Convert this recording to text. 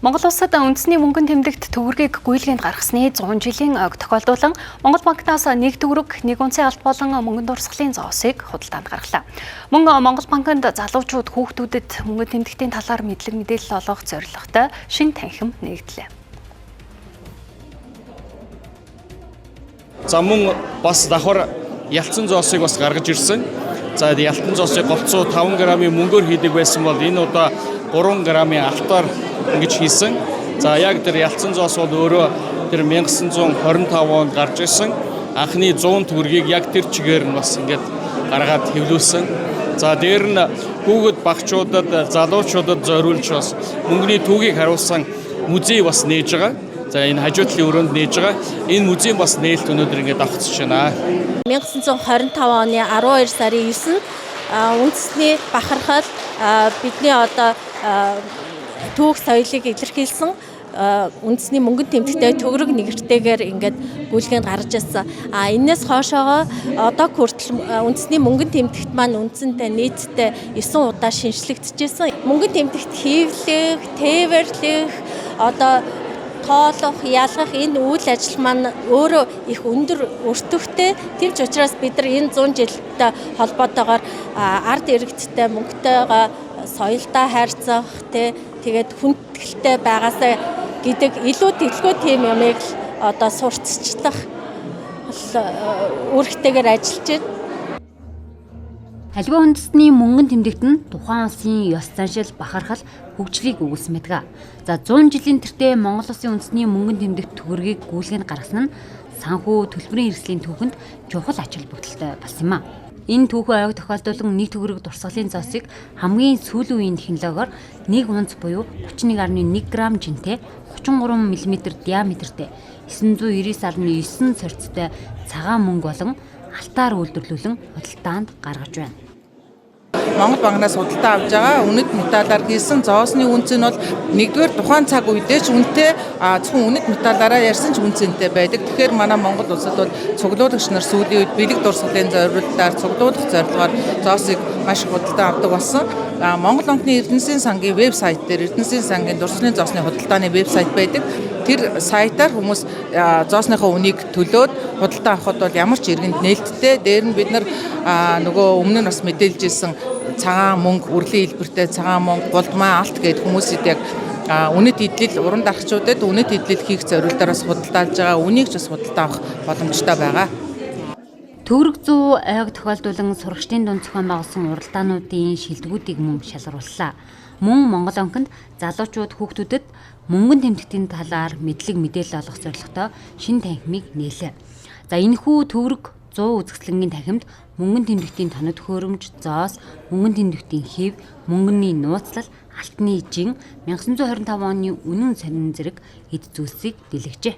Монгол улсад үндэсний мөнгөн тэмдэгт төгрөгийг гүйлгээнд гаргасны 100 жилийн ойг тохиолдуулан Монгол банкнаас 1 төгрөг 1 унцын алт болон мөнгөн дурсгалын зоосыг худалдаанд гаргалаа. Мөн Монгол банкнд залуучууд хүүхдүүдэд мөнгөн тэмдэгтийн талаар мэдлэг мэдээлэл олгох зорилготой шинэ танхим нэгдлээ. За мөн бас давхар ялцсан зоосыг бас гаргаж ирсэн. За ялцсан зоосыг голцоо 5 грамын мөнгөөр хийдэг байсан бол энэ удаа 3 грамын алтаар ингэж хийсэн. За яг тэр ялцсан зоос бол өөрөө тэр 1925 онд гарч ирсэн. Анхны 100 төгрөгийг яг тэр чигээр нь бас ингэж гаргаад хэвлүүлсэн. За дээр нь хүүхэд багчуудад, залуучуудад зориулж бас мөнгөний түүхийг харуулсан музей бас нээж байгаа. За энэ хажуу талын өрөөнд нээж байгаа. Энэ музейн бас нээлт өнөөдөр ингэж давхцаж байна. 1925 оны 12 сарын 9-нд үндэсний бахархал бидний одоо түүх соёлыг илэрхийлсэн үндэсний мөнгөн тэмдэгтэй төгрөг нэгэртэйгээр ингээд гүйлгээнд гарч ирсэн. Энээс хоошоогоо одоо хүртэл үндэсний мөнгөн тэмдэгт маань үндсэндээ нийтдээ 9 удаа шинжлэгдэжсэн. Мөнгөн тэмдэгт хийвлэх, тээвэрлэх, одоо тоолох, ялгах энэ үйл ажил маань өөрөө их өндөр өртөгтэй. Тэвч учраас бид нар энэ 100 жилдээ холбоотойгоор ард иргэдтэй мөнгөтэйгээ соёлтой харьцах, тэгээд хүндэтгэлтэй байгаасаа гэдэг илүү дэлгөө тийм юмыг одоо сурталчлах үүрэгтэйгээр ажиллаж байна. Аливаа үндэсний мөнгөн тэмдэгт нь тухайн улсын ёс заншил бахархал хөгжлийг өгүүлсэн байдаг. За 100 жилийн тэртээ Монгол улсын үндэсний мөнгөн тэмдэгт төгрөгийг гүйлгээнд гаргасан нь санхүү төлбөрийн хэрэгслийн түүхэнд чухал ач холбогдолтой болсон юм а. Энэ түүхэн ойг тохиолдуулан 1 төгрөг дурсгалын зоосыг хамгийн сүүлийн үеийн технологиор 1 унц буюу 31.1 грамм жинтэй 33 мм диаметртэй 999.9 сорцтой цагаан мөнгө болон алтаар үйлдвэрлүүлэн худалдаанд гаргаж байна. Монгол банкнаас худалдаа авж байгаа үнэт металлаар хийсэн зоосны үнц нь бол нэгдүгээр тухайн цаг үедээ ч үнэтэй зөвхөн үнэт металлаараа ярьсан ч үнцэнтэй байдаг. Тэгэхээр манай Монгол улсад бол цуглуулагч нар сүүлийн үед бэлэг дурсгалын зорилтоор цуглуулах зорилгоор зоосыг маш их худалдаа авдаг болсон. Монгол банкны Эрдэнэсийн сангийн вебсайт дээр Эрдэнэсийн сангийн дурсгалын зоосны худалдааны вебсайт байдаг. Тэр сайтаар хүмүүс зоосныхоо үнийг төлөөд худалдаа авахд бол ямар ч иргэнд нээлттэй. Дээр нь бид нар нөгөө өмнө нь бас мэдээлж ирсэн цагаан мөнгө, үрлийн хэлбэртэй цагаан мөнгө, голдмаа, алт гэдэг хүмүүсийг яг үнэт идэлэл уран дарагчдад үнэт идэлэл хийх зорилтоор бас худалдаалж байгаа. Үнийг ч бас худалдаа авах боломжтой байгаа. Төгрөг зүй ойг тохиолдуулан сурагчдын дунд зохион байгуулсан уралдаануудын шилдэгүүдийг мөн шалгарууллаа. Мөн Монгол банкнд залуучууд хүүхдүүдэд мөнгөн тэмдэгтийн талаар мэдлэг мэдээлэл олгох зорилготой шинэ танхимыг нээлээ. За энэхүү төгрөг 100 үзэсгэлэнгийн танхимд мөнгөн тэмдэгтийн тоног хөөрөмж, зоос, мөнгөн тэмдэгтийн хэв, мөнгөний нууцлал, алтны жин 1925 оны үнэн сонин зэрэг эд зүйлсийг дэлгэжээ.